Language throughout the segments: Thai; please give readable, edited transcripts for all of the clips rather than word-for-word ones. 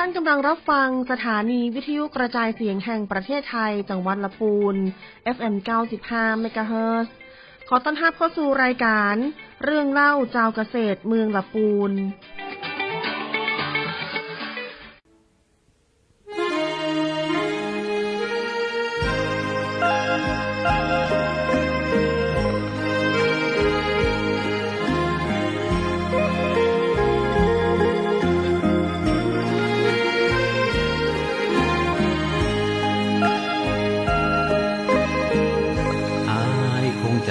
ท่านกำลังรับฟังสถานีวิทยุกระจายเสียงแห่งประเทศไทยจังหวัดลำพูน FM 95 เมกะเฮิรตซ์ขอต้อนรับเข้าสู่รายการเรื่องเล่าเจ้าเกษตรเมืองลำพูน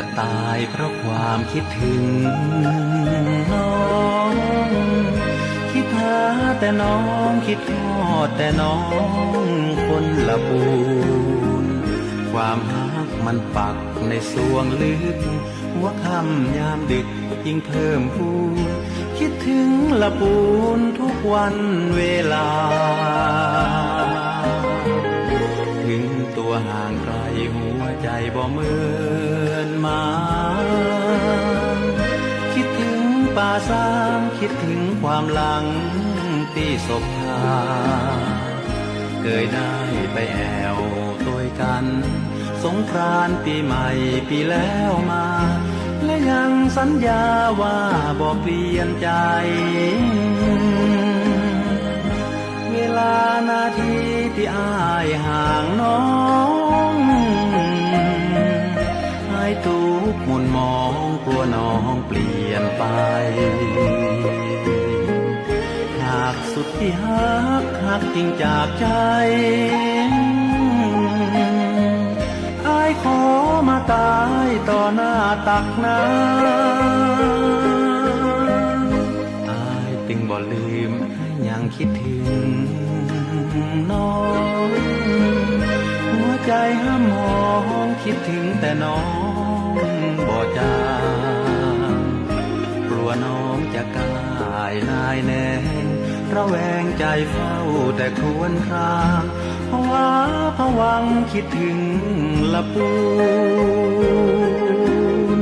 จะตายเพราะความคิดถึงน้องคิดหาแต่น้องคิดทอดแต่น้องคนละปูนความหักมันปักในสวงลึกหัวค่ำยามดึกยิ่งเพิ่มพูนคิดถึงละปูนทุกวันเวลาถึงตัวห่างไกลหัวใจบ่เหมือนมาคิดถึงป่าสามคิดถึงความหลังที่ศพทาเคยได้ไปแอวตัวกันสงกรานต์ปีใหม่ปีแล้วมาและยังสัญญาว่าบ่เปลี่ยนใจเวลานาทีที่อ้ายห่างน้องให้ทุกข์หม่นมองกลัวน้องเปลี่ยนไปหากสุดที่หักจริงจากใจอ้ายขอมาตายต่อหน้าตักน้ำอ้ายจึงบ่ลืมยังคิดถึงน้องหัวใจห้ามมองคิดถึงแต่น้องบ่จางกลัวน้องจะกลายนายแน่ระแวงใจเฝ้าแต่ครวญครางภาวะผวังคิดถึงละปูน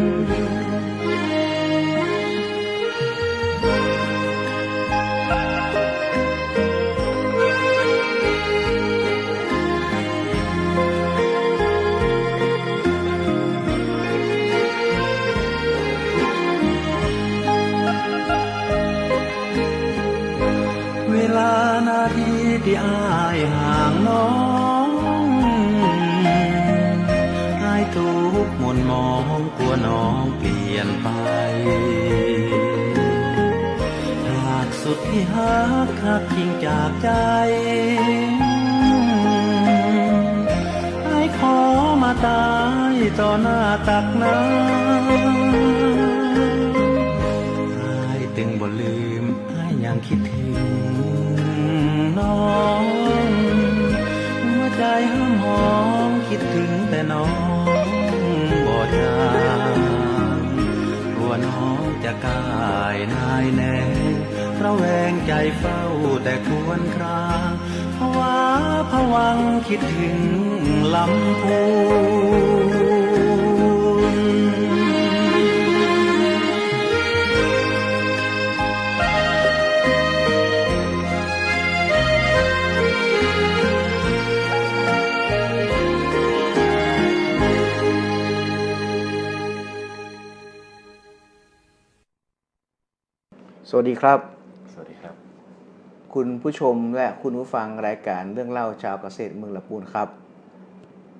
เวลานาทีที่อ้ายห่างน้องอ้ายทุกข์หม่นมองกลัวน้องเปลี่ยนไปหากสุดที่หักจริงจากใจอ้ายขอมาตายต่อหน้าตักน้ำอ้ายจึงบ่ลืมอ้ายยังคิดถึงน้องหัวใจห้ามมองคิดถึงแต่น้องบ่จางกลัวน้องจะกลายนายแน่ระแวงใจเฝ้าแต่ครวญครางภาวะผวังคิดถึงลำพูนสวัสดีครับสวัสดีครับคุณผู้ชมและคุณผู้ฟังรายการเรื่องเล่าชาวเกษตรเมืองลำพูนครับ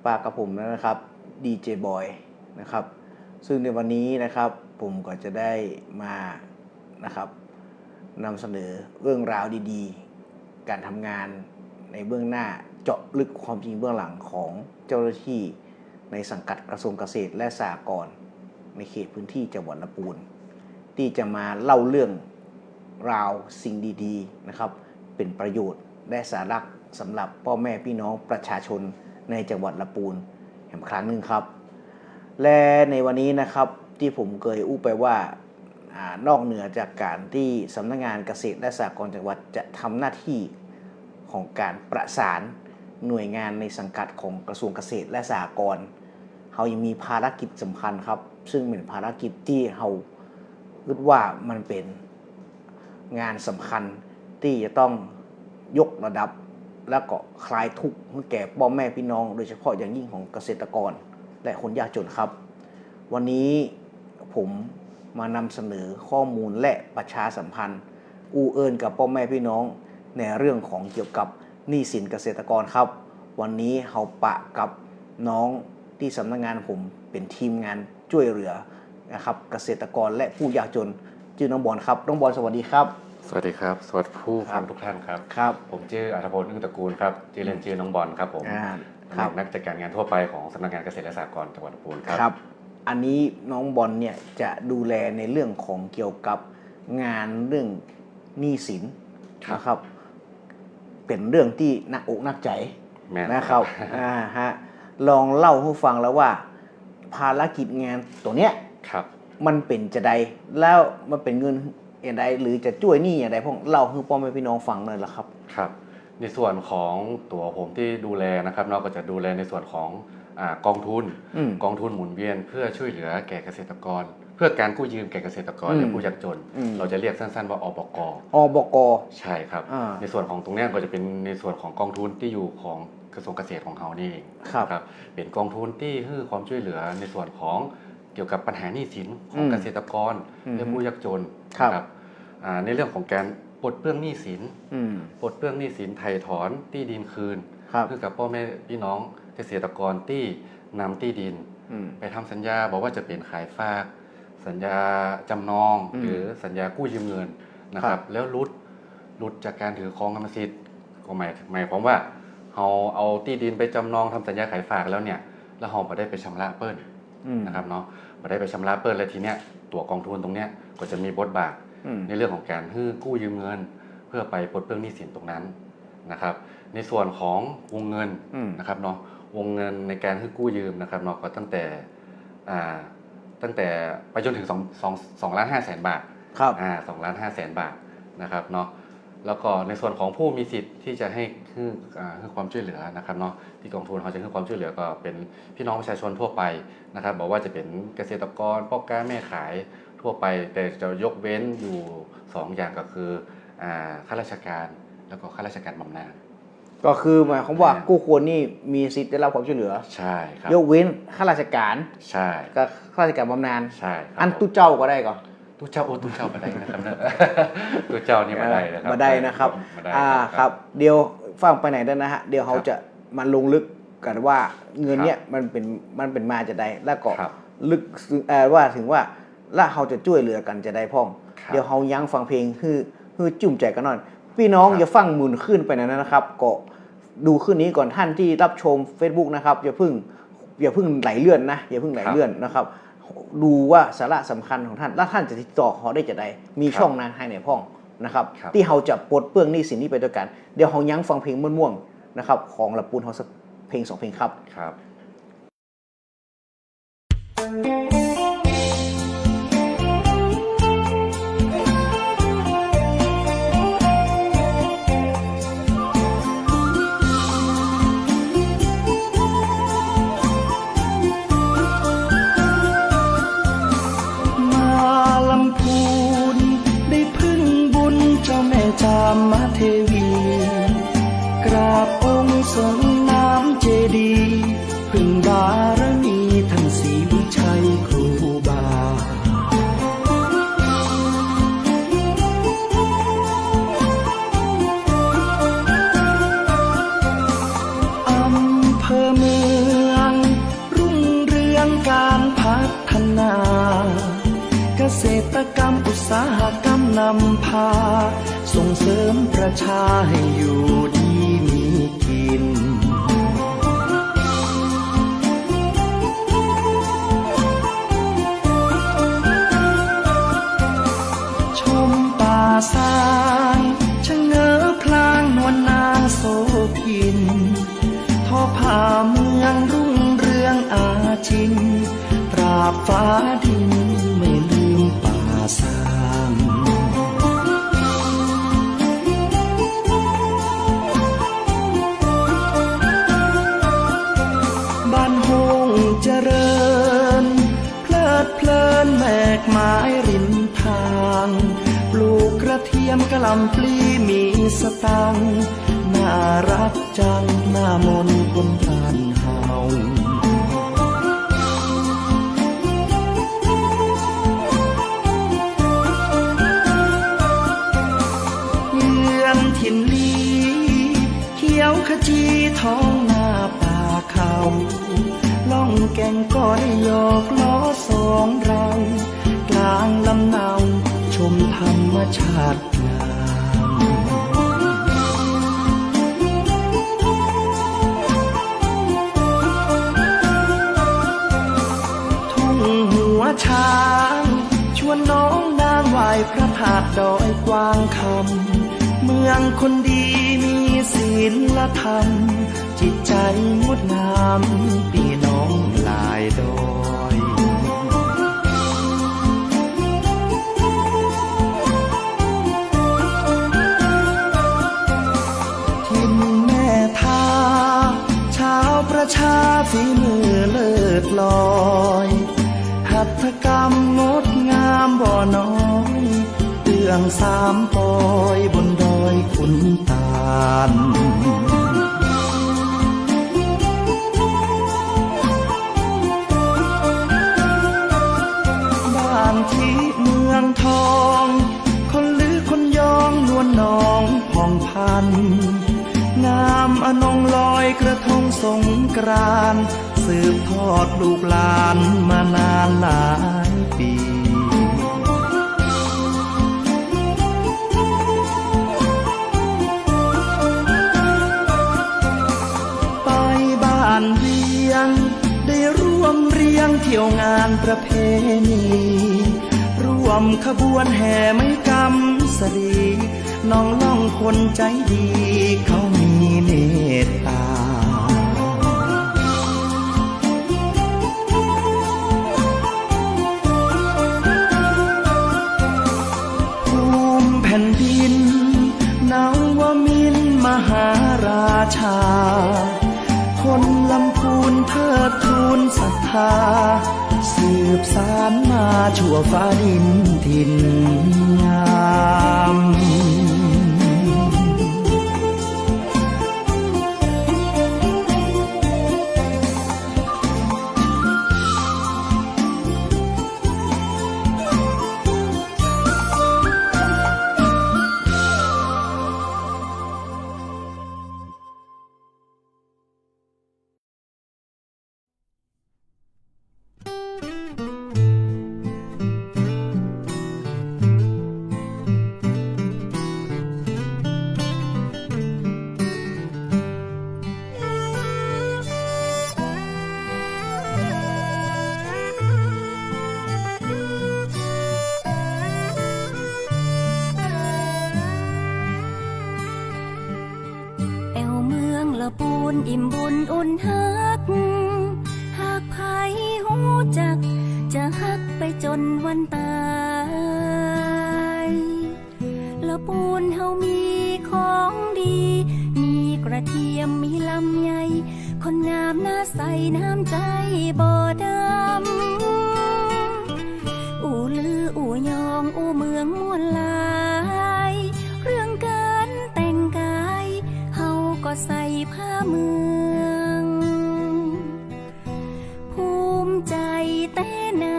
ปากกับผมนะครับดีเจบอยนะครับซึ่งในวันนี้นะครับผมก็จะได้มานะครับนำเสนอเรื่องราวดีๆการทำงานในเบื้องหน้าเจาะลึกความจริงเบื้องหลังของเจ้าหน้าที่ในสังกัดกระทรวงเกษตรและสหกรณ์ในเขตพื้นที่จังหวัดลำพูนที่จะมาเล่าเรื่องราวสิ่งดีๆนะครับเป็นประโยชน์และสาระสำหรับพ่อแม่พี่น้องประชาชนในจังหวัดลำพูนอีกครั้งหนึ่งครับและในวันนี้นะครับที่ผมเคยอู้ไปว่านอกเหนือจากการที่สำนักงานเกษตรและสหกรณ์จังหวัดจะทำหน้าที่ของการประสานหน่วยงานในสังกัดของกระทรวงเกษตรและสหกรณ์เขายังมีภารกิจสำคัญครับซึ่งเป็นภารกิจที่เขาคิดว่ามันเป็นงานสำคัญที่จะต้อง ยกระดับแล้วก็คลายทุกข์ให้แก่พ่อแม่พี่น้องโดยเฉพาะอย่างยิ่งของเกษตรกรและคนยากจนครับวันนี้ผมมานำเสนอข้อมูลและประชาสัมพันธ์เอิญกับพ่อแม่พี่น้องในเรื่องของเกี่ยวกับหนี้สินเกษตรกรครับวันนี้เฮาปะกับน้องที่สำนักงานผมเป็นทีมงานช่วยเหลือนะครับเกษตรกรและผู้ยากจนชื่อน้องบอลครับน้องบอลสวัสดีครับสวัสดีครับสวัสดีผู้ฟังทุกท่านครับครับผมชื่ออัธพล อึ้งตระกูลครับชื่อเล่นชื่อน้องบอลครับผมนักจัดการงานทั่วไปของสำนักงานเกษตรและสหกรณ์จังหวัดลำพูนครับอันนี้น้องบอลเนี่ยจะดูแลในเรื่องของเกี่ยวกับงานเรื่องหนี้สินนะครับเป็นเรื่องที่หนักอกหนักใจนะครับลองเล่าให้ฟังแล้วว่าภารกิจงานตัวเนี้ยมันเป็นจะใดแล้วมันเป็นเงินอย่างใดหรือจะช่วยหนี้อย่างใดพวกเล่าให้พ่อแม่พี่น้องฟังหน่อยละครับครับในส่วนของตัวผมที่ดูแลนะครับเราก็จะดูแลในส่วนของกองทุนหมุนเวียนเพื่อช่วยเหลือแก่เกษตรกรเพื่อการกู้ยืมแก่เกษตรกรและผู้ยากจนเราจะเรียกสั้นๆว่าอบก.ใช่ครับในส่วนของตรงนี้ก็จะเป็นในส่วนของกองทุนที่อยู่ของกระทรวงเกษตรของเรานี่เองครับเป็นกองทุนที่ให้ความช่วยเหลือในส่วนของเกี่ยวกับปัญหาหนี้สินของเกษตรกรและผู้ยากจนครับในเรื่องของการปลดเปลื้องหนี้สินไถ่ถอนที่ดินคืนเพื่อกับพ่อแม่พี่น้องเกษตรกรที่นำที่ดินไปทำสัญญาบอกว่าจะเป็นขายฝากสัญญาจำนองหรือสัญญากู้ยืมเงินนะครับแล้วรุดจากการถือครองกรรมสิทธิ์ก็หมายความว่าเราเอาที่ดินไปจำนองทำสัญญาขายฝากแล้วเนี่ยแล้วเราไม่ได้ไปชำระเปิ้ลนะครับเนาะไม่ได้ไปชำระเปิ้ลแล้วทีเนี้ยตัวกองทุนตรงเนี้ยก็จะมีบทบาทในเรื่องของการกู้ยืมเงินเพื่อไปปลดเปลื้องหนี้สินตรงนั้นนะครับในส่วนของวงเงินนะครับเนาะวงเงินในการกู้ยืมนะครับเนาะก็ตั้งแต่ไปจนถึง2,500,000 บาทครับ2,500,000 บาทนะครับเนาะแล้วก็ในส่วนของผู้มีสิทธิ์ที่จะให้ความช่วยเหลือนะครับเนาะที่กองทุนเขาจะให้ความช่วยเหลือก็เป็นพี่น้องประชาชนทั่วไปนะครับบอกว่าจะเป็นเกษตรกรพ่อค้าแม่ขายทั่วไปแต่จะยกเว้นอยู่2อย่างก็คือข้าราชการแล้วก็ข้าราชการบำนาญก็คือหมายความว่ากู้ควรนี่มีสิทธิ์ได้รับความช่วยเหลือใช่ครับยกเว้นข้าราชการใช่ก็ข้าราชการบำนาญใช่อันตู้เจ้าก็ได้ก่อนตู้เจ้ามาได้นะครับตู้เจ้านี่มาได้นะครับมาได้นะครับครับเดี๋ยวฟังไปไหนได้นะฮะเดี๋ยวเขาจะมาลงลึกกันว่าเงินเนี้ยมันเป็นมาจะได้แล้วก็ลึกว่าถึงว่าแล้วเขาจะช่วยเหลือกันจะได้พ่อมเดี๋ยวเขายั้งฟังเพลงคือจุ่มใจกันหน่อยพี่น้องอย่าฟังหมุนขึ้นไปนะครับก็ดูขึ้นนี้ก่อนท่านที่รับชม Facebook นะครับอย่าเพิ่งไหลเลื่อนนะอย่าเพิ่งไหลเลื่อนนะครับดูว่าสาระสำคัญของท่านแล้วท่านจะติดต่อเขาได้จะได้มีช่องนะให้ในพ่องนะครับที่เขาจะปลดเปลื้องหนี้สินนี้ไปด้วยกันเดี๋ยวเขายั้งฟังเพลงม่วงๆนะครับของลำพูนเขาสักเพลง2 เพลงครับจามเทวีกราบองค์ทรงน้ำเจดีย์พึ่งบารมีท่านศรีวิชัยครูบาอำเภอเมืองรุ่งเรืองการพัฒนาเกษตรกรรมอุตสาหกรรมนำพาส่งเสริมประชาให้อยู่ดีมีกินชมป่าสางชะเง้อพลางนวลนางโสพินทอผ้าเมืองรุ่งเรืองอาชินตราบฟ้าดินไม่ลืมป่าสางเจริญเพลิดเพลินแมกไม้ริมทางปลูกกระ ระเทียมกะหล่ำปลีมีสตังค์น่ารักจังหน้ามนต์คนบ้านเฮาเยือนถิ่นลีเขียวขจีท้องหน้าป่าเขาล่องแก่งก็ได้หยอกล้อสองเรากลางลำเนาชมธรรมชาติงามทุ่งหัวช้างชวนน้องนางไหว้พระธาตุดอยกวางคำเมืองคนดีมีศีลธรรมจิตใจงดงามพี่น้องลายดอยถิ่นแม่ทาชาวประชาฝีมือเลิศลอยหัตถกรรมงดงามบ่อน้อยเรื่องสามปอยบนดอยขุนตาลบ้านที่เมืองทองคนลือคนยองนวลนองผ่องพันงามอนงลอยกระทงสงกรานต์สืบทอดลูกหลานมานานหลายปีไปบ้านเวียงได้ร่วมเรียงเที่ยวงานประเพณีร่วมขบวนแห่ไม้กำสรีน้องล่องคนใจดีเขามีเมตตาภูมิแผ่นดินนวมินทร์มหาราชาคนลำพูนเทิดทูนศรัทธาสืบสานมาชั่วฟ้าดินถิ่นงามอิ่มบุญอุ่นฮักหากไผหูจักจะฮักไปจนวันตายละปูนเฮามีของดีมีกระเทียมมีลำไยคนงามหน้าใสน้ำใจบ่ดำอู่ลืออู่ยองอู่เมืองม่วนหลายเรื่องการแต่งกายเฮาก็ใส่ผ้าเมืองภูมิใจแต่นา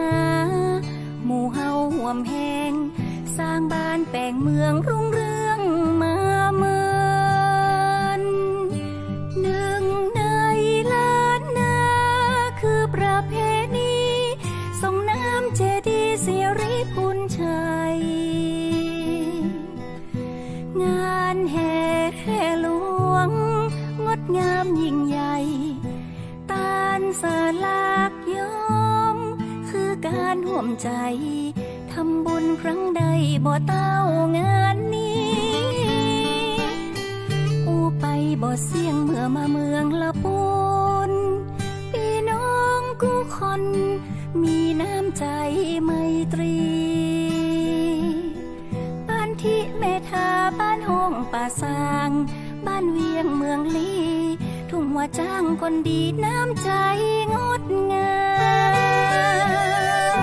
หมู่เฮาห่วมแหงสร้างบ้านแปลงเมืองรุ่งเรืองมาเมินหนึ่งในล้านนาคือประเพณีส่งน้ำเจดีย์สิริพูนชัยงานแห่หลวงงดงามยิ่งใหญ่ตานสลากย้อมคือการห่วมใจทำบุญครั้งใดบ่เต้างานนี้อู้ไปบ่เสี่ยงเมื่อมาเมืองละปูนพี่น้องกู้คนมีน้ำใจไมตรีบ้านที่เมทาบ้านห้องป่าสางบ้านเวียงเมืองลีทุ่งหัวจ้างคนดีน้ำใจงดงา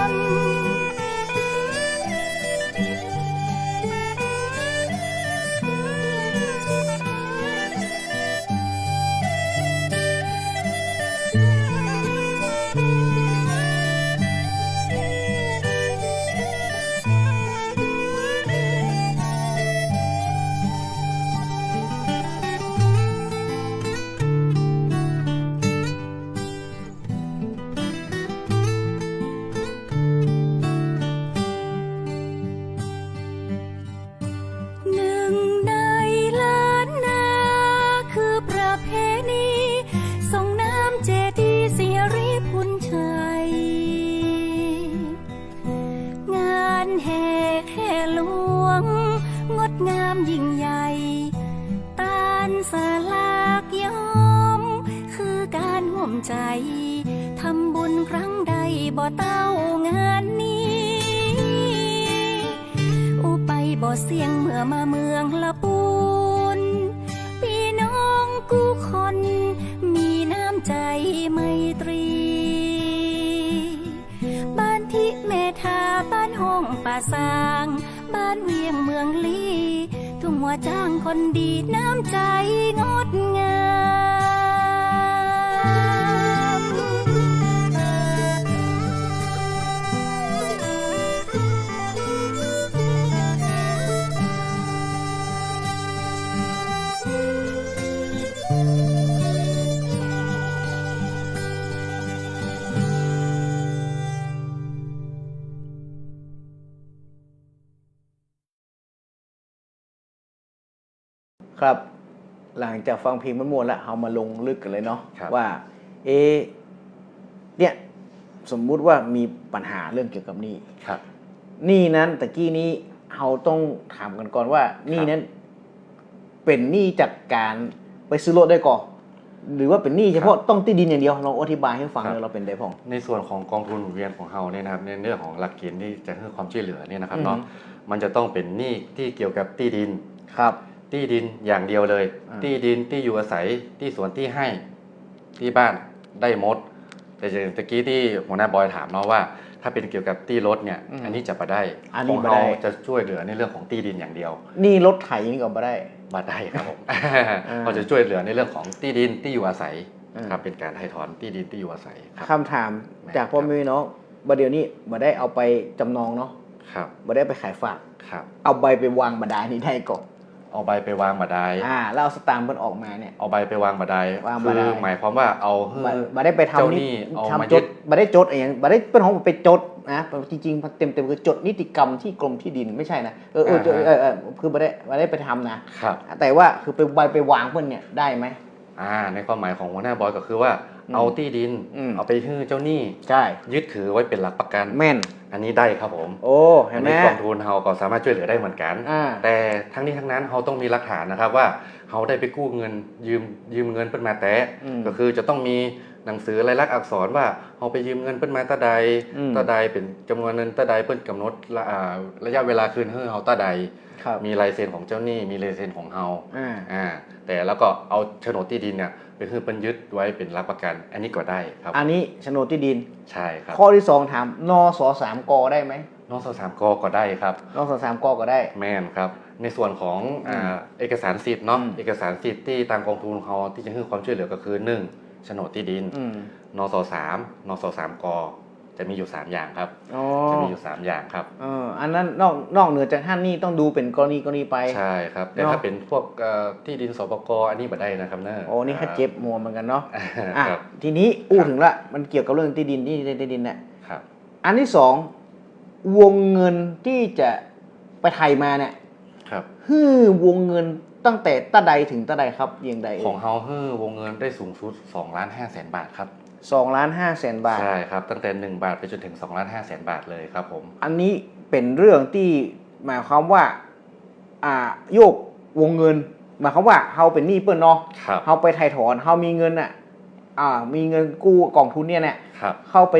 ม สลากยอมคือการห่วมใจทำบุญครั้งใดบ่เต้างานนี้อุไปบ่เสียงเมื่อมาเมืองละปูนพี่น้องกู้คนมีน้ำใจไมตรีบ้านที่แม่ทาบ้านห้องป่าสางบ้านเวียงเมืองลีทุ่งหัวจ้างคนดีน้ำใจงดงามครับหลังจากฟังเพลงมันม่วนแล้วเอามาลงลึกกันเลยเนาะ ครับ ว่าเนี่ยสมมุติว่ามีปัญหาเรื่องเกี่ยวกับหนี้ ครับ หนี้นั้นตะกี้นี้เราต้องถามกันก่อนว่าหนี้นั้นเป็นหนี้จากการไปซื้อรถได้ก่อนหรือว่าเป็นหนี้เฉพาะต้องที่ดินอย่างเดียวลองอธิบายให้ฟังเลยเราเป็นได้พ่อง ในส่วนของกองทุนหมุนเวียนของเราเนี่ยนะครับในเรื่องของหลักเกณฑ์ที่จะให้ความช่วยเหลือเนี่ยนะครับเนาะมันจะต้องเป็นหนี้ที่เกี่ยวกับที่ดิน ครับ ที่ดินอย่างเดียวเลย ที่ดินที่อยู่อาศัยที่สวนที่ให้ที่บ้านได้หมด แต่อย่างตะกี้ที่หัวหน้าบอยถามเนาะว่า ถ้าเป็นเกี่ยวกับที่รถเนี่ยอันนี้จะมาได้ อัน ข นี้ อง บ่ เรา ได้ จะช่วยเหลือในเรื่องของที่ดินอย่างเดียว หนี้รถไถนี่ก็บ่ได้ มาได้ครับผม เราจะช่วยเหลือในเรื่องของที่ดินที่อยู่อาศัย อืม ครับเป็นการให้ถอนที่ดินที่อยู่อาศัยครับ คำถามจากพ่อแม่พี่น้องบัดเดี๋ยวนี้บ่ได้เอาไปจำนองเนาะ ครับ บ่ได้ไปขายฝาก ครับ เอาใบไปวางบันไดนี่ได้ก่อน เอาใบไปวางบันได แล้วเอาสตางค์มันออกมาเนี่ย เอาใบไปวางบันได วางบั คื นได อหมายความว่าเอา บ่ได้ไปทำ เจ้าหนี้เอามา ทำจ ยึ ด ด บ่ได้จดอะไรอย่างบ่ได้เป็นของไปจดนะจริงๆเต็มคือจดนิติกรรมที่กรมที่ดินไม่ใช่นะคือบ่ได้ไปทำนะครับ แต่ว่าคือไปใบไปวางเพิ่นเนี่ยได้ไหม ในความหมายของหัวหน้าบอยก็คือว่า เอาที่ดิน เอาไปให้เจ้าหนี้ ใช่ ยึดถือไว้เป็นหลักประกัน แม่น อันนี้ได้ครับผม โอ้เห็นไหม อันนี้กองทุนเราก็สามารถช่วยเหลือได้เหมือนกัน แต่ทั้งนี้ทั้งนั้นเราต้องมีหลักฐานนะครับว่าเราได้ไปกู้เงินยืมเงินเปิ้นมาแต่ก็คือจะต้องมีหนังสือลายลักษณ์อักษรว่าเราไปยืมเงินเปิ้นมาตาใดเป็นจำนวนเงินตาใดเปิ้นกำหนดระยะเวลาคืนให้เราตาใดมีลายเซ็นของเจ้าหนี้มีลายเซ็นของเราแต่แล้วก็เอาโฉนดที่ดินเนี่ยไปคือเปิ้นยึดไว้เป็นหลักประกัน อันนี้ก็ได้ครับอันนี้โฉนดที่ดิน ใช่ครับ ข้อที่2ถามนส3กได้ไหม นสสามกก็ได้ครับ นส3กก็ได้แม่นครับในส่วนของเอกสารสิทธิ์เนาะเอกสารสิทธิ์ที่ทางกองทุนเขาที่จะให้ความช่วยเหลือก็คือ1โฉนดที่ดินนส3นส3กจะมีอยู่3อย่างครับจะมีอยู่3อย่างครับอันนั้นนอกเหนือจากท่านนี่ต้องดูเป็นกรณีไปใช่ครับแต่ถ้าเป็นพวกที่ดินสปกอันนี้บ่ได้นะครับเนอะนี่ค่าเจ็บมัวเหมือนกันเนาะ ครับ ทีนี้ถึงละมันเกี่ยวกับเรื่องที่ดินเนี่ยครับอันที่2วงเงินที่จะไปไทยมาเนี่ยครับวงเงินตั้งแต่ตะใดถึงตะใดครับอย่างใดของเฮาวงเงินได้สูงสุด2,500,000 บาทครับ2,500,000 บาทใช่ครับตั้งแต่1บาทไปจนถึง2,500,000 บาทเลยครับผมอันนี้เป็นเรื่องที่หมายความว่าโยกวงเงินหมายความว่าเฮาเป็นหนี้เปิ้นเนาะเฮาไปไถ่ถอนเฮามีเงินมีเงินกู้กองทุนเนี่ยเข้าไป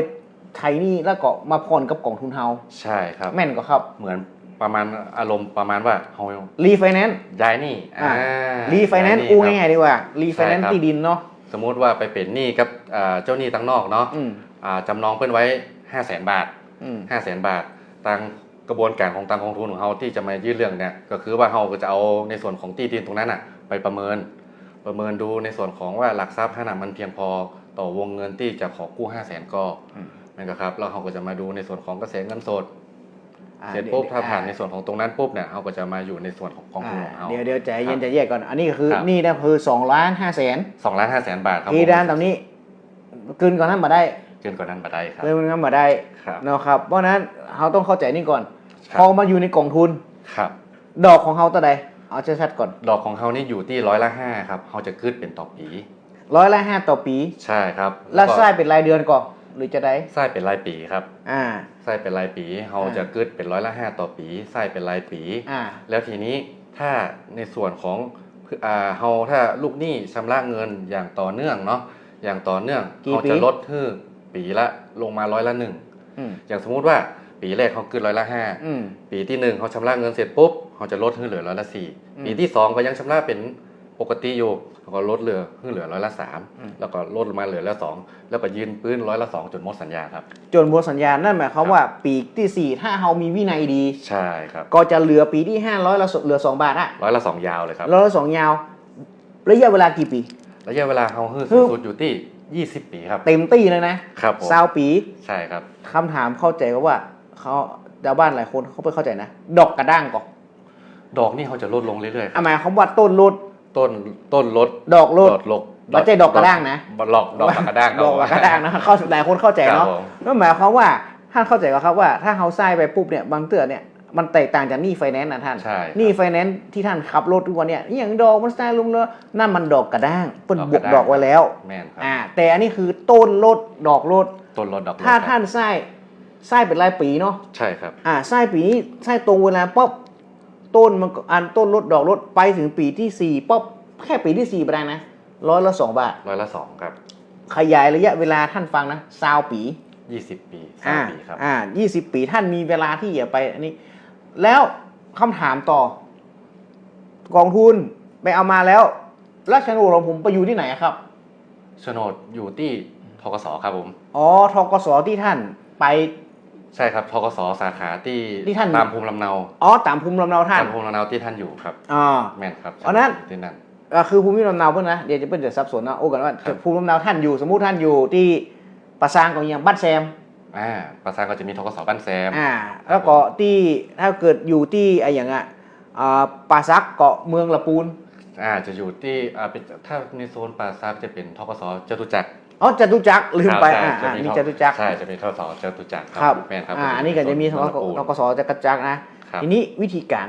ไถ่หนี้แล้วก็มาผ่อนกับกองทุนเฮาใช่ครับแม่นก็ครับเหมือนประมาณอารมณ์ประมาณว่าเฮารีไฟแนนซ์ย้ายหนี้รีไฟแนนซ์ง่ายๆดีกว่ารีไฟแนนซ์ที่ดินเนาะสมมุติว่าไปเป็นหนี้กับเจ้าหนี้ต่างนอกเนาะจำนองเพิ่นไว้ 500,000 บาท500,000 บาทตามกระบวนการของทางกองทุนของเฮาที่จะมายื่นเรื่องเนี่ยก็คือว่าเฮาก็จะเอาในส่วนของที่ดินตรงนั้นน่ะไปประเมินดูในส่วนของว่าหลักทรัพย์ขนาดมันเพียงพอต่อวงเงินที่จะขอกู้ 500,000 ก็นั่นก็ครับแล้วเฮาก็จะมาดูในส่วนของกระแสเงินสดเสร็จปุ๊บถ้าผ่านในส่วนของตรงนั้นปุ๊บเนี่ยเราก็จะมาอยู่ในส่วนของกองทุนของเราเดี๋ยวใจเย็นใจแยกก่อนอันนี้คือนี่นะคือ2,500,000 บาทครับที่ด้านตรงนี้เกินกว่านั้นมาได้เกินกว่านั้นมาได้ครับเกินกว่านั้นมาได้นะครับเพราะนั้นเราต้องเข้าใจนี่ก่อนพอมาอยู่ในกองทุนครับดอกของเราเท่าใดเอาชัดๆก่อนดอกของเรานี่อยู่ที่5%ครับเราจะขึ้นเป็นต่อปี5%ต่อปีใช่ครับแล้วใช้เป็นรายเดือนก่อนหรือจะได้ใช้เป็นรายปีครับใช้เป็นรายปีเราจะขึ้นเป็น5%ต่อปีใช้เป็นรายปีแล้วทีนี้ถ้าในส่วนของ เฮาถ้าลูกหนี้ชำระเงินอย่างต่อเนื่องเนาะอย่างต่อเนื่องเขาจะลดให้ปีละลงมา100%อย่างสมมุติว่าปีแรกเขาขึ้น5%ปีที่1เขาชำระเงินเสร็จปุ๊บเขาจะลดให้เหลือ4%ปีที่2ก็ยังชำระเป็นปกติอยู่เขาก็ลดเหลือ3%แล้วก็ลดมาเหลือ2แล้วก็ยืนปื้น2%จนหมดสัญญาครับจนหมดสัญญานั่นหมายความว่าปีที่4ถ้าเฮามีวินัยดีใช่ครับก็จะเหลือปีที่500ละเหลือ2 บาทอะ2%ยาวเลยครับ2%ยาวระยะเวลากี่ปีระยะเวลาเฮาสูงสุดอยู่ที่20 ปีครับเต็มที่เลยนะครับ20 ปีใช่ครับคำถามเข้าใจว่าเขาชาวบ้านหลายคนเขาไม่เข้าใจนะดอกกระด้างก่อนดอกนี่เขาจะลดลงเรื่อยๆหมายความว่าต้นลดดอกลดไม่ใช่ดอกกระด้างนะดอกกระด้างดอกกระด้างนะเขาหลายคนเข้าใจเนาะนั่นหมายความว่าท่านเข้าใจก็ครับว่าถ้าเขาใส่ไปปุ๊บเนี่ยบางเตือนเนี่ยมันแตกต่างจากหนี้ไฟแนนซ์นะท่านหนี้ไฟแนนซ์ที่ท่านขับรถทุกวันเนี่ยอย่างดอกมันใส่ลงแล้วนั่นมันดอกกระด้างเพิ่นบวกดอกไว้แล้วแต่อันนี้คือต้นลดดอกลดถ้าท่านใส่เป็นรายปีเนาะใช่ครับใส่ปีนี้ใส่ตรงเวลาป๊อบต้นมันต้นลดดอกลดไปถึงปีที่4ป๊อบแค่ปีที่4ไปได้นะ2 บาท2%ครับขยายระยะเวลาท่านฟังนะ20 ปี20 ปี20 ปีครับ20 ปีท่านมีเวลาที่จะไปอันนี้แล้วคำถามต่อกองทุนไปเอามาแล้วแล้วโฉนดของผมไปอยู่ที่ไหนครับโฉนดอยู่ที่ธกสครับผมธกสที่ท่านไปใช่ครับธกสสาขาที่ท่านตามภูมิลำเนาตามภูมิลำเนาท่านตามภูมิลำเนาที่ท่านอยู่ครับแม่นครับเพราะนั้นที่นั่นคือภูมิลำเนาเพิ่นนะเดี๋ยวจะเพิ่นจะสับสนนะกันว่าภูมิลำเนาท่านอยู่สมมุติท่านอยู่ที่ปะซางของอย่างบ้านแซมปะซางก็จะมีธกสบ้านแซมแล้วก็ที่ถ้าเกิดอยู่ที่อย่างป่าซักเกาะเมืองละปูนจะอยู่ที่ถ้าในโซนป่าซักจะเป็นธกสจตุจักรจตุจักรลืมไปมีจตุจักรใช่จะเป็นธกสจตุจักรครับแม่นครับอันนี้ก็จะมีธกสจตุจักรนะทีนี้วิธีการ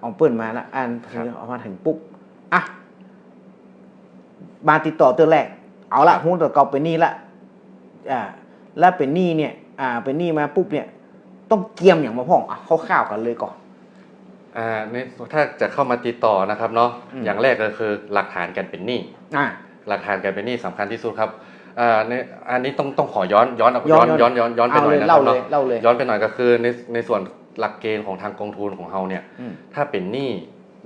เอาเปิ้นมาแล้วเอามาถึงปุ๊บมาติดต่อตัวแรกเอาละหุ้นตัวเก่าเป็นหนี้ละแล้วเป็นหนี้เนี่ยเป็นหนี้มาปุ๊บเนี่ยต้องเกียมอย่างมาพ่องคร่าวๆกันเลยก่อนถ้าจะเข้ามาติดต่อนะครับเนาะอย่างแรกก็คือหลักฐานการเป็นหนี้หลักฐานการเป็นหนี้สำคัญที่สุดครับอันนี้ต้องขอย้อนไปหน่อยนะครับเนาะย้อนไปหน่อยก็คือในส่วนหลักเกณฑ์ของทางกองทุนของเฮาเนี่ยถ้าเป็นหนี้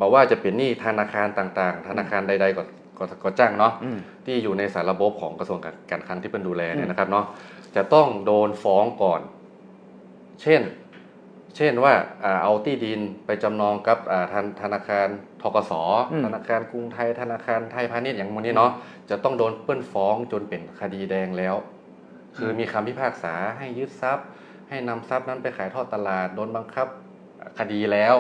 บอกว่าจะเป็นหนี้ธนาคารต่างๆธนาคารใดๆก็จ้างเนาะที่อยู่ในสารระบบของกระทรวงการคลังที่เป็นดูแลเนี่ยนะครับเนาะจะต้องโดนฟ้องก่อนเช่นว่าเอาที่ดินไปจำนองกับธนาคารธกสธนาคารกรุงไทยธนาคารไทยพาณิชย์อย่างพวกนี้เนาะจะต้องโดนเปิ้นฟ้องจนเป็นคดีแดงแล้วคือมีคำพิพากษาให้ยึดทรัพย์ให้นำทรัพย์นั้นไปขายทอดตลาดโดนบังคับคดีแล้ว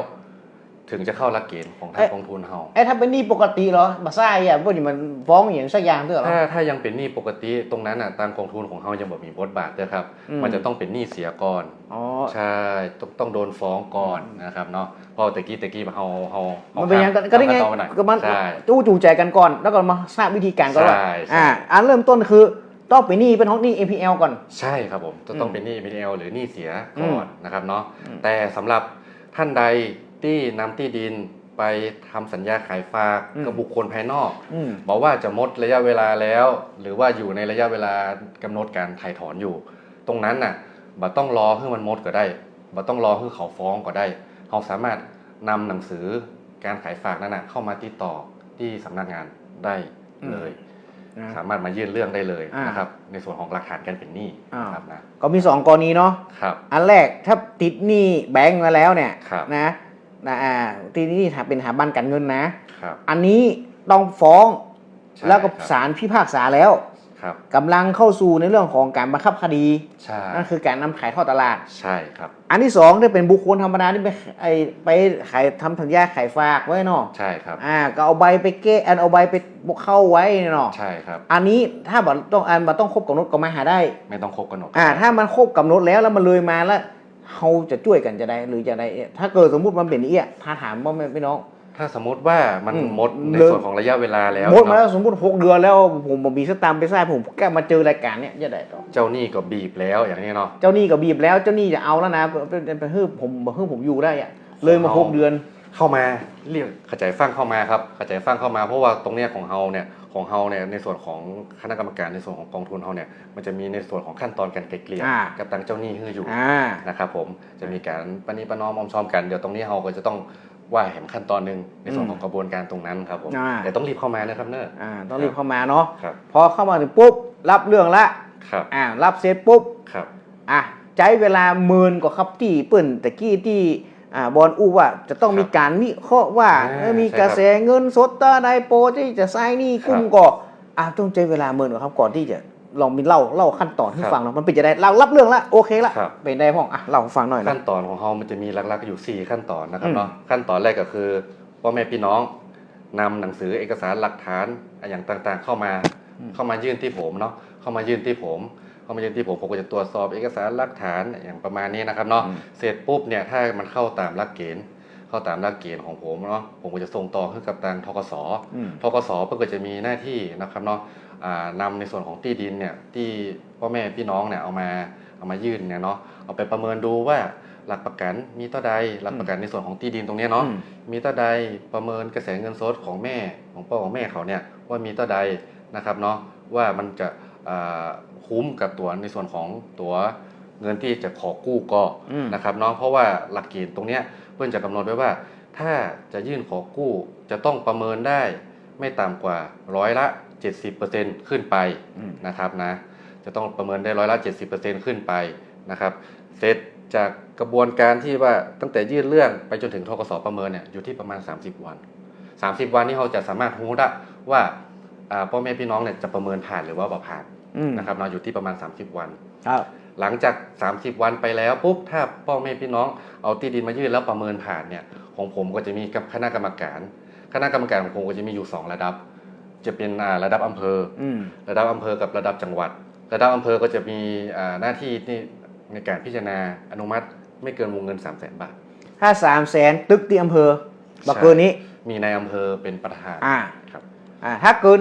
ถึงจะเข้าหลักเกณฑ์ของทางกองทุนเฮาถ้าเป็นหนี้ปกติเหรอบ่ใช่พวกนี้มันฟ้องอย่างสักอย่างเด้อเหรอถ้ายังเป็นหนี้ปกติตรงนั้นทางกองทุนของเฮายังบ่มีบทบาทเด้อครับมันจะต้องเป็นหนี้เสียก่อนใช่ต้องโดนฟ้องก่อนนะครับเนาะเพราะตะกี้เฮามันเป็นอย่างก็ได้ไงก็มันจูใจกันก่อนแล้วก็มาทราบวิธีการก่อนว่าเริ่มต้นคือต้องเป็นหนี้เป็นของหนี้ NPL ก่อนใช่ครับผมต้องเป็นหนี้ NPL หรือหนี้เสียก่อนนะครับเนาะแต่สำหรับท่านใดที่นำที่ดินไปทำสัญญาขายฝากกับบุคคลภายนอกบอกว่าจะหมดระยะเวลาแล้วหรือว่าอยู่ในระยะเวลากำหนดการถ่ายถอนอยู่ตรงนั้นน่ะบ่ต้องรอให้มันหมดก็ได้บ่ต้องรอให้เขาฟ้องก็ได้เราสามารถนำหนังสือการขายฝากนั้นเข้ามาติดต่อที่สำนักงานได้เลยสามารถมายื่นเรื่องได้เลยนะครับในส่วนของหลักฐานการเป็นหนี้ครับนะก็มี2กรณีเนาะอันแรกถ้าติดหนี้แบงก์มาแล้วเนี่ยนะที่นี่เป็นสถาบันการเงินนะอันนี้ต้องฟ้องแล้วก็ศาลพิพากษาแล้วกำลังเข้าสู่ในเรื่องของการบังคับคดีนั่นคือการนำขายทอดตลาดใช่ครับอันที่2ได้เป็นบุคคลธรรมดาที่ไปขายทำสัญญาขายฝากไว้เนาะใช่ครับก็เอาใบไปเอาใบไปบกเข้าไว้เนาะใช่ครับอันนี้ถ้าบัต้องครบกำหนดก็มาหาได้ไม่ต้องครบกำหนดถ้ามันครบกำหนดแล้วมันเลยมาแล้วเขาจะช่วยกันจะได้หรือจะได้ถ้าเกิดสมมุติมันเป็นอย่างนี้ถ้าถามว่าไม่น้องถ้าสมมติว่ามันหมดในส่วนของระยะเวลาแล้วหมดมาแล้วสมมติ6 เดือนแล้วผมมีสตางค์ไปใส่ผมแก้มาเจอรายการเนี้ยจะได้ต่อเจ้าหนี้ก็บีบแล้วอย่างนี้เนาะเจ้าหนี้ก็บีบแล้วเจ้าหนี้จะเอาแล้วนะไปผมอยู่ได้เลยมา6 เดือน เข้ามาเรียกขจายฟังเข้ามาครับขจายฟังเข้ามาเพราะว่าตรงเนี้ยของเฮาเนี่ยในส่วนของคณะกรรมการในส่วนของกองทุนเฮาเนี่ยมันจะมีในส่วนของขั้นตอนการไกล่เกลี่ยกับทางเจ้าหนี้ที่อยู่นะครับผมจะมีการประนีประนอมอมชอมกันเดี๋ยวตรงนี้เฮาก็จะต้องว่าเห็นขั้นตอนนึงในส่วนของกระบวนการตรงนั้นครับผมแต่ต้องรีบเข้ามานะครับเนอะต้องรีบเข้ามาเนาะพอเข้ามาถึงปุ๊บรับเรื่องละรับเสร็จปุ๊บใช้เวลา10,000กว่าครับที่เปิ่นตะกี้ที่บอลอู้ว่าจะต้องมีการวิเคราะห์ว่ามีกระแสเงินสดตาไดโปที่จะใช้นี่กุ้มก็ต้องใช้เวลา10,000กว่าครับก่อนที่จะลองมีเล่าขั้นตอนให้ฟังเนาะมันเป็นจะได้เรารับเรื่องละโอเคละเป็นได้พ่องเล่าฟังหน่อยนะขั้นตอนของเฮามันจะมีหลักๆอยู่4ขั้นตอนนะครับเนาะขั้นตอนแรกก็คือพ่อแม่พี่น้องนำหนังสือเอกสารหลักฐานอย่างต่างๆเข้ามายื่นที่ผมเนาะเข้ามายื่นที่ผมผมก็จะตรวจสอบเอกสารหลักฐานอย่างประมาณนี้นะครับเนาะเสร็จปุ๊บเนี่ยถ้ามันเข้าตามหลักเกณฑ์ของผมเนาะผมก็จะส่งต่อให้กับทางธกส.เพื่อก็จะมีหน้าที่นะครับเนาะนำในส่วนของที่ดินเนี่ยที่พ่อแม่พี่น้องเนี่ยเอามายื่นเนี่ยเนาะเอาไปประเมินดูว่าหลักประกันมีเท่าใดหลักประกันในส่วนของที่ดินตรงนี้เนาะมีเท่าใดประเมินกระแสเงินสดของแม่ของพ่อของแม่เขาเนี่ยว่ามีเท่าใดนะครับเนาะว่ามันจะคุ้มกับตัวในส่วนของตัวเงินที่จะขอกู้ก็นะครับเนาะเพราะว่าหลักเกณฑ์ตรงเนี้ยเพื่อนจะกำหนดไว้ว่าถ้าจะยื่นขอกู้จะต้องประเมินได้ไม่ต่ำกว่า70%ขึ้นไปนะครับนะจะต้องประเมินได้70%ขึ้นไปนะครับเสร็จจากกระบวนการที่ว่าตั้งแต่ยื่นเรื่องไปจนถึงธกส.ประเมินเนี่ยอยู่ที่ประมาณ30 วันนี่เราจะสามารถรู้ได้ว่าพ่อแม่พี่น้องเนี่ยจะประเมินผ่านหรือว่าบ่ผ่านนะครับเราอยู่ที่ประมาณ30 วันหลังจาก30 วันไปแล้วปุ๊บถ้าพ่อแม่พี่น้องเอาที่ดินมายื่นแล้วประเมินผ่านเนี่ยของผมก็จะมีคณะกรรมการของผมก็จะมีอยู่2ระดับจะเป็นระดับอำเภอกับระดับจังหวัดระดับอำเภอก็จะมีหน้าที่ในการพิจารณาอนุมัติไม่เกินวงเงิน 300,000 บาทถ้า 300,000 ตึกที่อำเภอบักเกินนี้มีนายอำเภอเป็นประธานครับถ้าเกิน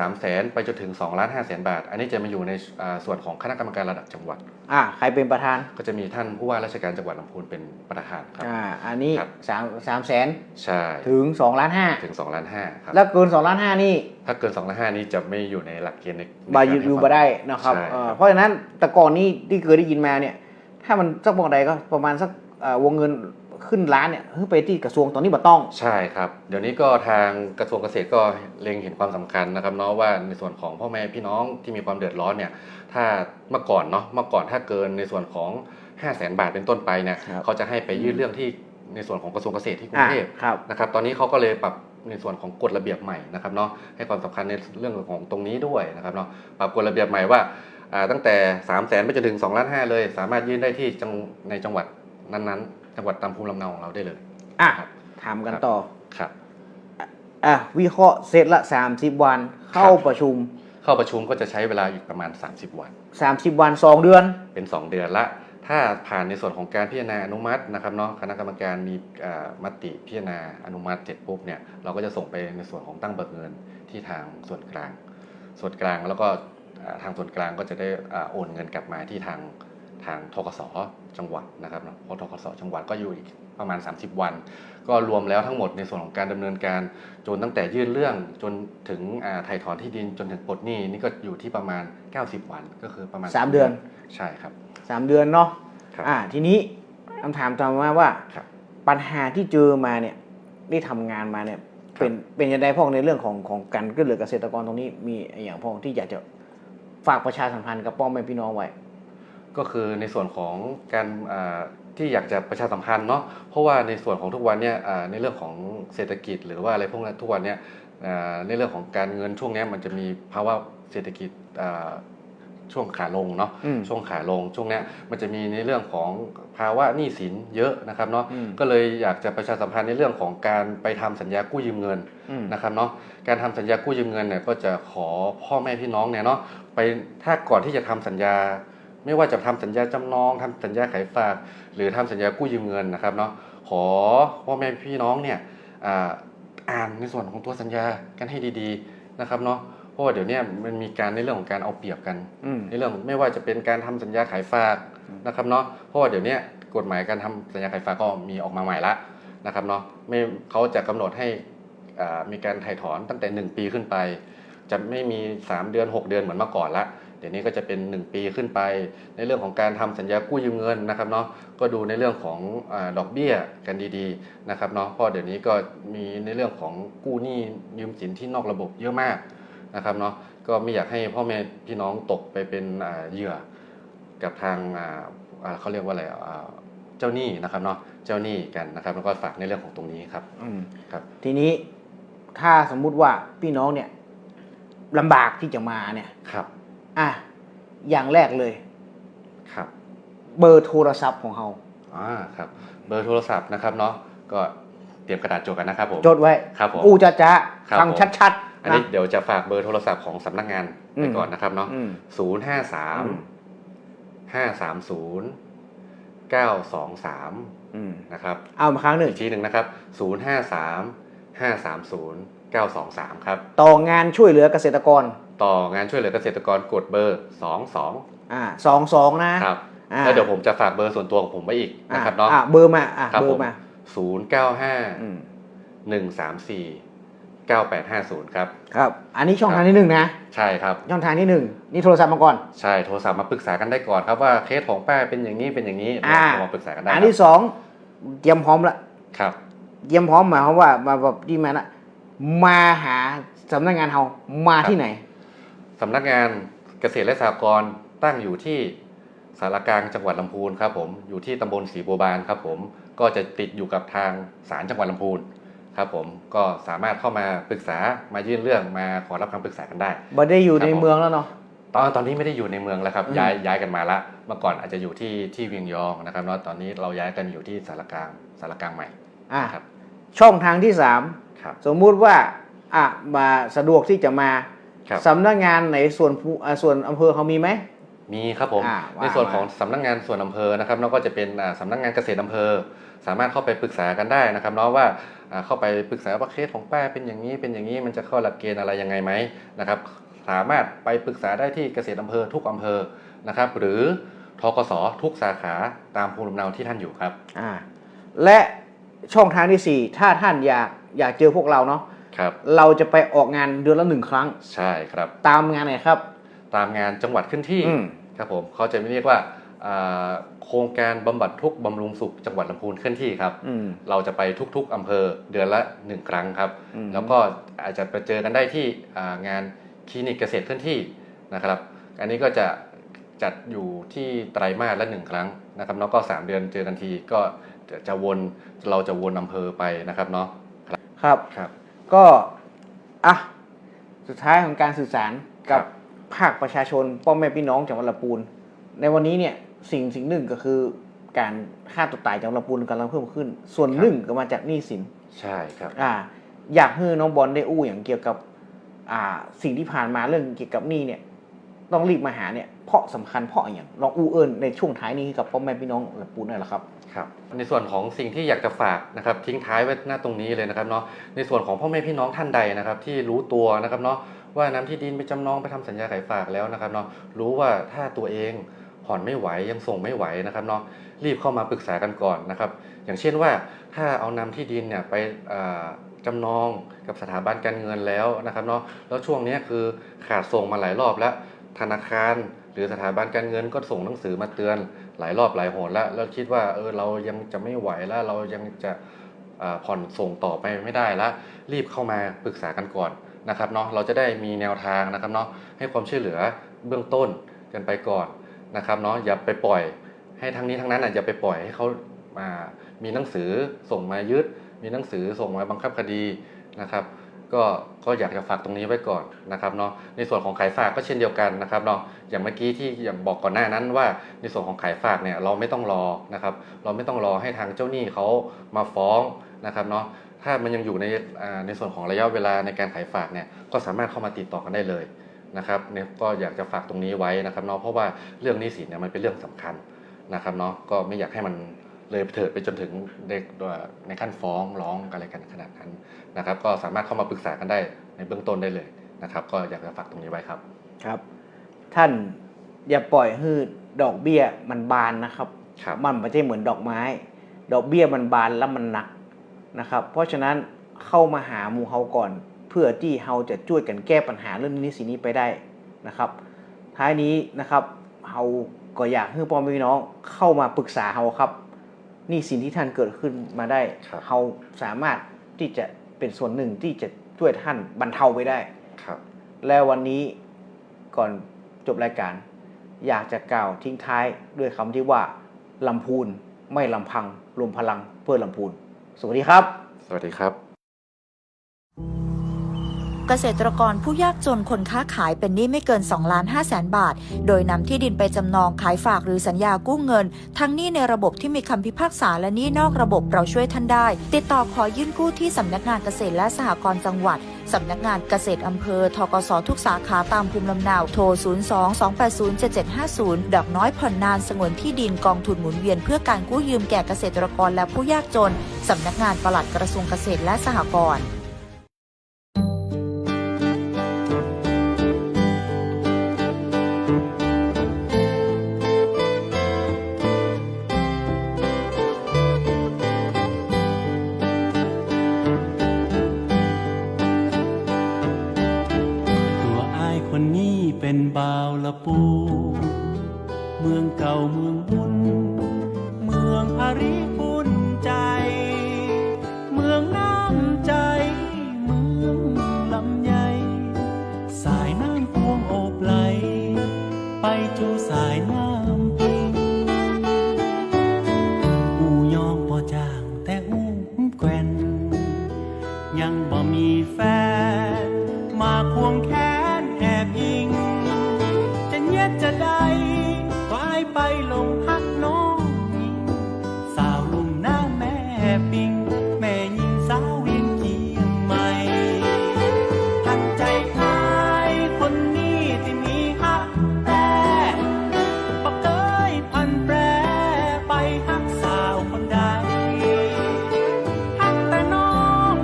300,000 ไปจนถึง2,500,000 บาทอันนี้จะมาอยู่ในส่วนของคณะกรรมการระดับจังหวัดใครเป็นประธานก็จะมีท่านผู้ว่าราชการจังหวัดลำพูนเป็นประธานครับอันนี้300,000ใช่ถึง2,500,000ถึง2,500,000ครับแล้วเกิน2,500,000นี่ถ้าเกิน2,500,000นี่จะไม่อยู่ในหลักเกณฑ์ในอยู่บ่ได้นะครับเพราะฉะนั้นแต่ก่อนนี้ที่เคยได้ยินมาเนี่ยถ้ามันสักบางใดก็ประมาณสักวงเงินขึ้นล้านเนี่ยไปที่กระทรวงตอนนี้บ่ต้องใช่ครับเดี๋ยวนี้ก็ทางกระทรวงเกษตรก็เล็งเห็นความสำคัญนะครับเนาะว่าในส่วนของพ่อแม่พี่น้องที่มีความเดือดร้อนเนี่ยถ้าเมื่อก่อนถ้าเกินในส่วนของ500,000 บาทเป็นต้นไปเนี่ยเขาจะให้ไปยื่นเรื่องที่ในส่วนของกระทรวงเกษตรที่กรุงเทพนะครับตอนนี้เขาก็เลยปรับในส่วนของกฎระเบียบใหม่นะครับเนาะให้ความสำคัญในเรื่องของตรงนี้ด้วยนะครับเนาะปรับกฎระเบียบใหม่ว่าตั้งแต่300,000ไปจนถึง2,500,000เลยสามารถยื่นได้ที่ในจังหวัดนั้นๆจังหวัดตามภูมิลำเนาของเราได้เลยถามกันต่อครับวิเคราะห์เสร็จละ30 วันเข้าประชุมก็จะใช้เวลาอยู่ประมาณ30 วัน30 วัน2 เดือนเป็น2 เดือนละถ้าผ่านในส่วนของการพิจารณาอนุมัตินะครับเนาะคณะกรรมการมีมติพิจารณาอนุมัติเสร็จปุ๊บเนี่ยเราก็จะส่งไปในส่วนของตั้งเบิกเงินที่ทางส่วนกลางแล้วก็ทางส่วนกลางก็จะได้โอนเงินกลับมาที่ทางธกส.จังหวัดนะครับเนาะเพราะธกส.จังหวัดก็อยู่อีกประมาณ30 วันก็รวมแล้วทั้งหมดในส่วนของการดำเนินการจนตั้งแต่ยื่นเรื่องจนถึงไถ่ถอนที่ดินจนถึงปลดหนี้นี่ก็อยู่ที่ประมาณ90 วันก็คือประมาณ3 เดือนใช่ครับ3 เดือนเนาะทีนี้คำถามต่อมาว่าปัญหาที่เจอมาเนี่ยได้ทำงานมาเนี่ยเป็นยังไงพ่อในเรื่องของการช่วยเหลือเกษตรกรตรงนี้มีอย่างพ่อที่อยากจะฝากประชาสัมพันธ์กับพ่อแม่พี่น้องไว้ก็คือในส่วนของการที่อยากจะประชาสัมพันธ์เนาะเพราะว่าในส่วนของทุกวันเนี่ยในเรื่องของเศรษฐกิจหรือว่าอะไรพวกนั้นทุกวันเนี่ยในเรื่องของการเงินช่วงนี้มันจะมีภาวะเศรษฐกิจช่วงขาลงเนาะช่วงขาลงช่วงนี้มันจะมีในเรื่องของภาวะหนี้สินเยอะนะครับเนาะก็เลยอยากจะประชาสัมพันธ์ในเรื่องของการไปทำสัญญากู้ยืมเงินนะครับเนาะการทำสัญญากู้ยืมเงินเนี่ยก็จะขอพ่อแม่พี่น้องเนี่ยเนาะไปถ้าก่อนที่จะทำสัญญาไม่ว่าจะทำสัญญาจำนองทำสัญญาขายฝากหรือทำสัญญากู้ยืมเงินนะครับเนาะขอพ่อแม่พี่น้องเนี่ยอ่านในส่วนของตัวสัญญากันให้ดีๆนะครับเนาะเพราะว่าเดี๋ยวนี้มันมีการในเรื่องของการเอาเปรียบกันในเรื่องไม่ว่าจะเป็นการทำสัญญาขายฝากนะครับเนาะเพราะว่าเดี๋ยวนี้กฎหมายการทำสัญญาขายฝากก็มีออกมาใหม่ละ นะครับเนาะไม่เขาจะกำหนดให้มีการถ่ายถอนตั้งแต่1 ปีขึ้นไปจะไม่มี3 เดือน 6 เดือนเหมือนเมื่อก่อนละเดี๋ยวนี้ก็จะเป็น1 ปีขึ้นไปในเรื่องของการทำสัญญากู้ยืมเงินนะครับเนาะก็ดูในเรื่องของดอกเบี้ยกันดีๆนะครับเนาะเพราะเดี๋ยวนี้ก็มีในเรื่องของกู้หนี้ยืมสินที่นอกระบบเยอะมากนะครับเนาะก็ไม่อยากให้พ่อแม่พี่น้องตกไปเป็นเหยื่อกับทางเขาเรียกว่าอะไรเจ้าหนี้นะครับเนาะเจ้าหนี้กันนะครับแล้วก็ฝากในเรื่องของตรงนี้ครับครับทีนี้ถ้าสมมุติว่าพี่น้องเนี่ยลำบากที่จะมาเนี่ยครับอย่างแรกเลยครับเบอร์โทรศัพท์ของเราครับเบอร์โทรศัพท์นะครับเนาะก็เตรียมกระดาษจดกันนะครับผมจดไว้ครับผมจ้าฟังชัดๆอันนี้เดี๋ยวจะฝากเบอร์โทรศัพท์ของสำนักงานไปก่อนนะครับเนาะ053-530-923นะครับเอามาครั้งหนึ่งอีกทีหนึ่งนะครับ053-530-923ครับต่องานช่วยเหลือเกษตรกรกดเบอร์22นะครับแล้วเดี๋ยวผมจะฝากเบอร์ส่วนตัวของผมไว้อีกนะครับเนาะเบอร์มาเบอร์มา095-134-9850ครับครับอันนี้ช่องทางที่1นะใช่ครับช่องทางที่1นี่โทรศัพท์มาก่อนใช่โทรศัพท์มาปรึกษากันได้ก่อนครับว่าเคสของป้าเป็นอย่างนี้เป็นอย่างนี้มาปรึกษากันได้อันที่2เตรียมพร้อมละครับเตรียมพร้อมหมายความว่ามาแบบที่มาละมาหาสำนักงานเรามาที่ไหนสำนักงานเกษตรและสหกรณ์ตั้งอยู่ที่สารกลางจังหวัดลำพูนครับผมอยู่ที่ตำบลศรีบัวบานครับผมก็จะติดอยู่กับทางศาลจังหวัดลำพูนครับผมก็สามารถเข้ามาปรึกษามายื่นเรื่องมาขอรับคำปรึกษากันได้บ่ได้อยู่ในเมืองแล้วเนาะตอนนี้ไม่ได้อยู่ในเมืองแล้วครับย้ายกันมาละเมื่อก่อนอาจจะอยู่ที่เวียงยองนะครับเนาะตอนนี้เราย้ายกันอยู่ที่สารกลางใหม่ครับช่องทางที่3สมมุติว่ามาสะดวกที่จะมาสำนักงานในส่วนอำเภอเขามีไหมมีครับผมในส่วนของสำนักงานส่วนอำเภอนะครับแล้วก็จะเป็นสำนักงานเกษตรอำเภอสามารถเข้าไปปรึกษากันได้นะครับเนาะว่าเข้าไปปรึกษาว่าเคสของป้าเป็นอย่างนี้มันจะเข้าหลักเกณฑ์อะไรยังไงไหมนะครับสามารถไปปรึกษาได้ที่เกษตรอำเภอทุกอำเภอนะครับหรือธกสทุกสาขาตามภูมิลำเนาที่ท่านอยู่ครับและช่องทางที่4ถ้าท่านอยากเจอพวกเราเนาะเราจะไปออกงานเดือนละ1 ครั้งใช่ครับตามงานไหนครับตามงานจังหวัดขึ้นที่ครับผมเขาจะเรียกว่าโครงการบำบัดทุกข์บำรุงสุขจังหวัดลำพูนเคลื่อนที่ครับเราจะไปทุกๆอำเภอเดือนละ1 ครั้งครับแล้วก็อาจจะไปเจอกันได้ที่งานคลินิกเกษตรเคลื่อนที่นะครับอันนี้ก็จะจัดอยู่ที่ไตรมาสละ1 ครั้งนะครับแล้วก็3 เดือนเจอกันทีก็เราจะวนอำเภอไปนะครับเนาะครับก็สุดท้ายของการสื่อสารกับภาคประชาชนพ่อแม่พี่น้องจังหวัดลำพูนในวันนี้เนี่ยสิ่งหนึ่งก็คือการฆ่าตัวตายจังหวัดลำพูนกำลังเพิ่มขึ้นส่วนหนึ่งก็มาจากหนี้สินใช่ครับอยากให้น้องบอลได้อย่างเกี่ยวกับสิ่งที่ผ่านมาเรื่องเกี่ยวกับหนี้เนี่ยต้องรีบมาหาเนี่ยเพราะสำคัญเพราะอย่างลองในช่วงท้ายนี้กับพ่อแม่พี่น้องลำพูนนั่นแหละครับในส่วนของสิ่งที่อยากจะฝากนะครับทิ้งท้ายไว้หน้าตรงนี้เลยนะครับเนาะในส่วนของพ่อแม่พี่น้องท่านใดนะครับที่รู้ตัวนะครับเนาะว่านำที่ดินไปจำนองไปทำสัญญาขายฝากแล้วนะครับเนาะรู้ว่าถ้าตัวเองผ่อนไม่ไหวยังส่งไม่ไหวนะครับเนาะรีบเข้ามาปรึกษากันก่อนนะครับอย่างเช่นว่าถ้าเอานำที่ดินเนี่ยไปจำนองกับสถาบันการเงินแล้วนะครับเนาะแล้วช่วงนี้คือขาดส่งมาหลายรอบแล้วธนาคารหรือสถาบันการเงินก็ส่งหนังสือมาเตือนหลายรอบหลายหนแล้วคิดว่าเรายังจะไม่ไหวแล้วเรายังจะผ่อนส่งต่อไปไม่ได้แล้วรีบเข้ามาปรึกษากันก่อนนะครับเนาะเราจะได้มีแนวทางนะครับเนาะให้ความช่วยเหลือเบื้องต้นกันไปก่อนนะครับเนาะอย่าไปปล่อยให้ทั้งนี้ทั้งนั้นอย่าไปปล่อยให้เขามีหนังสือส่งมายึดมีหนังสือส่งมาบังคับคดีนะครับก็อยากจะฝากตรงนี้ไว้ก่อนนะครับเนาะในส่วนของขายฝากก็เช่นเดียวกันนะครับเนาะอย่างเมื่อกี้ที่อย่างบอกก่อนหน้านั้นว่าในส่วนของขายฝากเนี่ยเราไม่ต้องรอนะครับเราไม่ต้องรอให้ทางเจ้าหนี้เขามาฟ้องนะครับเนาะถ้ามันยังอยู่ในส่วนของระยะเวลาในการขายฝากเนี่ยก็สามารถเข้ามาติดต่อกันได้เลยนะครับเนี่ยก็อยากจะฝากตรงนี้ไว้นะครับเนาะเพราะว่าเรื่องหนี้สินเนี่ยมันเป็นเรื่องสำคัญนะครับเนาะก็ไม่อยากให้มันเลยเถิดไปจนถึงในขั้นฟ้องร้องอะไรกันขนาดนั้นนะครับก็สามารถเข้ามาปรึกษากันได้ในเบื้องต้นได้เลยนะครับก็อยากจะฝากตรงนี้ไว้ครับท่านอย่าปล่อยให้ดอกเบี้ยมันบานนะครับมันไม่ใช่เหมือนดอกไม้ดอกเบี้ยมันบานแล้วมันหนัก นะครับเพราะฉะนั้นเข้ามาหาหมู่เฮาก่อนเพื่อที่เฮาจะช่วยกันแก้ปัญหาเรื่องนี้สิ่งนี้ไปได้นะครับท้ายนี้นะครับเฮาก็อยากให้พ่อแม่พี่น้องเข้ามาปรึกษาเฮาครับนี่สิ่งที่ท่านเกิดขึ้นมาได้เฮาสามารถที่จะเป็นส่วนหนึ่งที่จะช่วยท่านบรรเทาไปได้และวันนี้ก่อนจบรายการอยากจะกล่าวทิ้งท้ายด้วยคำที่ว่าลำพูนไม่ลำพังรวมพลังเพื่อลำพูนสวัสดีครับสวัสดีครับเกษตรกรผู้ยากจนคนค้าขายเป็นหนี้ไม่เกิน 2,500,000 บาทโดยนำที่ดินไปจำนองขายฝากหรือสัญญากู้เงินทั้งหนี้ในระบบที่มีคำพิพากษาและหนี้นอกระบบเราช่วยท่านได้ติดต่อขอยื่นกู้ที่สำนักงานเกษตรและสหกรณ์จังหวัดสำนักงานเกษตรอำเภอธกสทุกสาขาตามภูมิลำเนาโทร 02-280-7750 ดอกน้อยผ่อนนานสงวนที่ดินกองทุนหมุนเวียนเพื่อการกู้ยืมแก่เกษตรกรและผู้ยากจนสำนักงานปลัดกระทรวงเกษตรและสหกรณ์เป็นบ่าวละปูเมืองเก่าเมืองบุญเมืองอาริบุญใจเมืองน้ำใจเมืองลำใหญ่สายน้ำพวงโอบไหลไปจูสายน้ำปิงอูยองบ่จางแต่อูแกว่นยังบ่มีแฟนมาควงแขนแอบยิงจะได้วายไปลงพักน้องยิงสาวลุงหน้าแม่ปิงแม่ยิงสาวเวียงเกียงใหม่ทันใจคลายคนนี้ที่มีฮักแต่ปะเกยพันแปรไปฮักสาวคนใดฮักแต่น้อง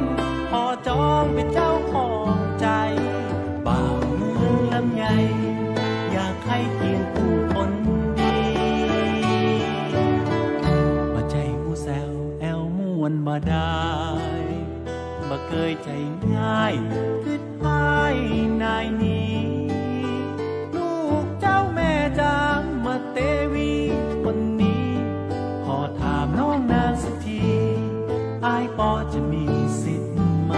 พอจองเป็นเจ้าของใจบ่าวเมืองลำใหญ่ใครเกียงผู้คนดีมาใจผู้แซวแอวม่วนมาได้บ่เคยใจง่ายคือทายนายนี้ลูกเจ้าแม่จางมาเตวีคนนี้ขอถามน้องนางสักทีอายปอจะมีสิทธิ์ไหม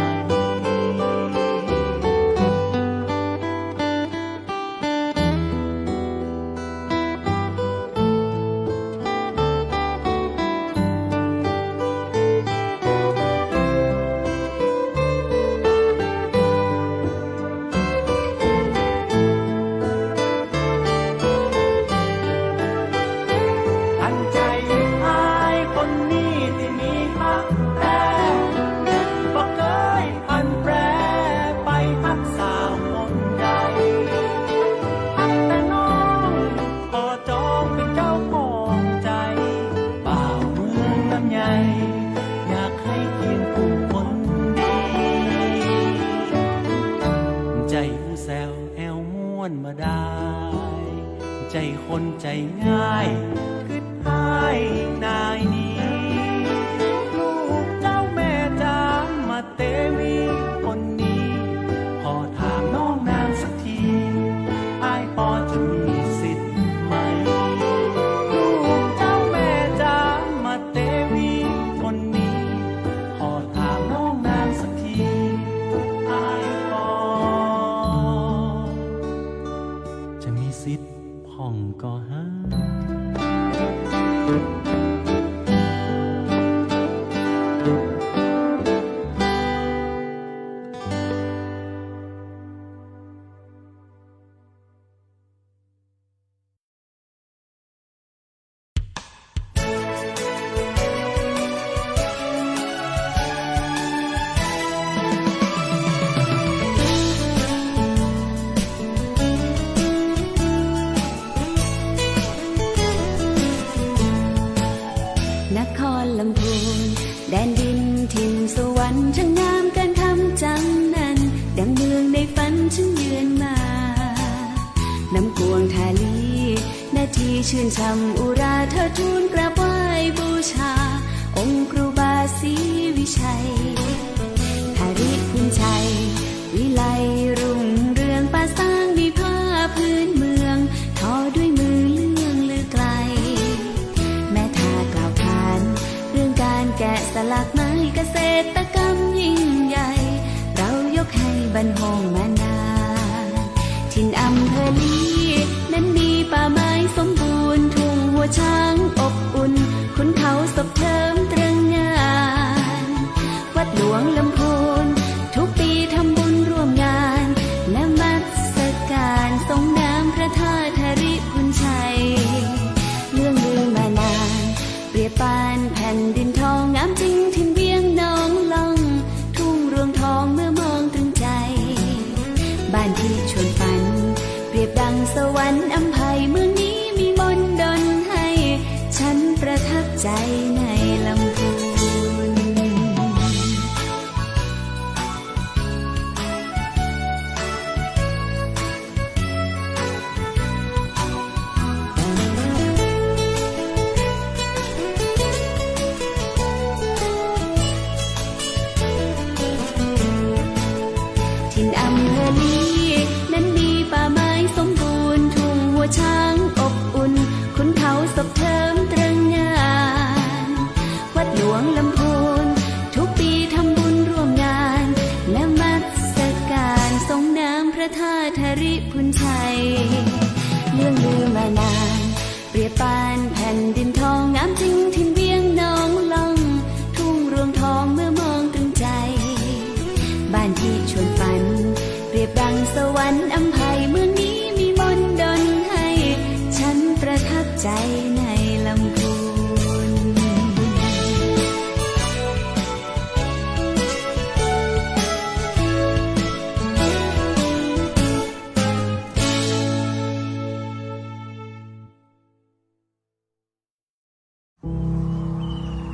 มาได้ใจคนใจง่ายคือทายนายนี้ลูกเจ้าแม่จางมาเตวีคนนี้พอถามน้องนางสักทีอายพอจะมีสิทธิ์ไหมลูกเจ้าแม่จางมาเตวีคนนี้พอถามน้องนางสักทีอายพอจะมีสิทธิ์พ่องก็หาแดนดินถิ่นสวรรค์ช่างงามเกินคำจำนั้นดังเมืองในฝันฉันเยือนมาน้ำกวงทาลีนาทีชื่นช่ำอุราเธอทูลกราบไหว้บูชาองค์ครูบาศรีวิ ชัยหาริพุนชัยวิไลรุ่งเรืองป่าสร้างมีผ้าพื้นเมืองทอด้วยมือเลื่องลือไกลแม่ท่ากล่าวขานเรื่องการแกะสลักไม้เกษตรกรรมยิ่งใหญ่เรายกให้บรรหงมานานถิ่นอำเภอลีนั้นมีป่าไม้สมบูรณ์ทุ่งหัวช้างอบอุ่นขุนเขาศพเทิมตรึงงานวัดหลวงลำพูนทุกปีทำบุญร่วมงานนมัสการทรงน้ำพระธาตุหริพุนชัยเรื่องลือมานานเปรียบปานแผ่นดินทองงามจริงถิ่นเวียงน้องล่องทุ่งรวงทองเมื่อมองตรึงใจบ้านที่ชวนฝันเปรียบดังสวรรค์อำไพเมืองนี้มีมนต์ดลให้ฉันประทับใจในลำพูนถิ่นอำเภอลีนั้นมีป่าไม้สมบูรณ์ทุ่งหัวช้างอบอุ่นขุนเขาศพเทิมตรึงงานวัดหลวงลำพูนทุกปีทำบุญร่วมงานนมัสการทรงน้ำพระธาตุหริพุนชัยเรื่องลือมานานเปรียบปานแผ่นดินทองงามจริงถิ่นเวียงน้องล่องทุ่งรวงทองเมื่อมองตรึงใจบ้านที่ชวนฝันเปรียบดังสวรรค์อำไพเมืองนี้มีมนต์ดลให้ฉันประทับใจในลำพูน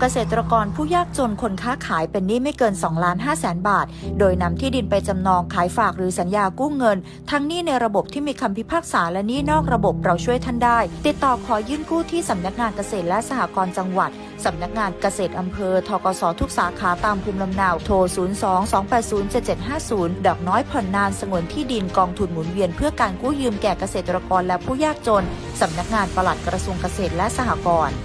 เกษตรกรผู้ยากจนคนค้าขายเป็นหนี้ไม่เกิน 2,500,000 บาทโดยนำที่ดินไปจำนองขายฝากหรือสัญญากู้เงินทั้งหนี้ในระบบที่มีคำพิพากษาและหนี้นอกระบบเราช่วยท่านได้ติดต่อขอยื่นกู้ที่สำนักงานเกษตรและสหกรณ์จังหวัดสำนักงานเกษตรอำเภอธกสทุกสาขาตามภูมิลำเนาโทร 02-280-7750 ดอกน้อยผ่อนนานสงวนที่ดินกองทุนหมุนเวียนเพื่อการกู้ยืมแก่เกษตรกรและผู้ยากจนสำนักงานปลัดกระทรวงเกษตรและสหกรณ์